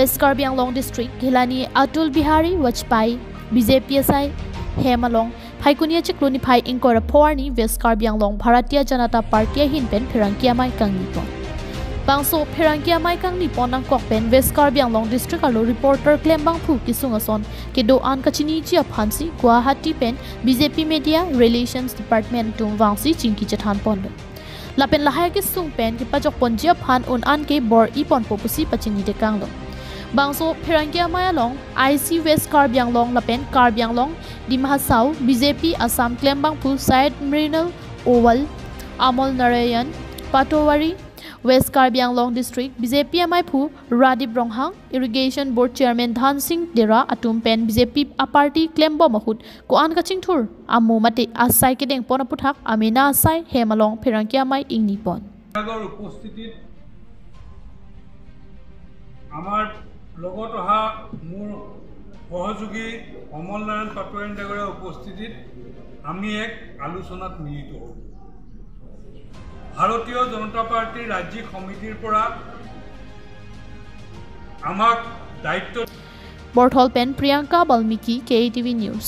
West Karbi Anglong District Gilani Atul Bihari Vajpayee BJP SI Hemalong Phaikunia Chikluni Phai Inkora Porni West Karbi Anglong Bharatiya Janata Party Hinpen Phirankia Mai Kang Nipon Bangso Phirankia Mai Kang Nipon ang Kokpen West Karbi Anglong District alo reporter Klembang Phu Kisungason Kedo An Kachini Chia Phansi Guwahati Pen BJP Media Relations Department tung Wangsi Chingki Chathan Pondo Lapen Lahai ki sung pen ki pajok ponjia phan un an ke bor ipon popusi pachini de kanglo Bangso Phirankia Mai Along IC West Karbi Anglong Lapen Karbi Anglong Dimhasau BJP Assam Klembang Phu Syed Mrinal Oval Amol Narayan Patowari West Karbi Anglong District BJP MI Phu Radip Ronghang Irrigation Board Chairman Dhan Singh Dera Atum Pen BJP a party Klembo Mahut ko an kaching thur amu mate asai kedeng pona puthak amina asai Hemalong Phirankia Mai ing Nipon আগৰ উপস্থিতিত আমাৰ লগত অহা মোৰ সহযোগী অমল নাৰায়ণ পাটোৱাৰী ডাঙৰীয়াৰ উপস্থিতিত আমি এক আলোচনাত মিলিত হওঁ ভাৰতীয় জনতা পাৰ্টিৰ ৰাজ্যিক সমিতিৰ পৰা আমাক দায়িত্ব Borthol Pen Priyanka Balmiki KTV News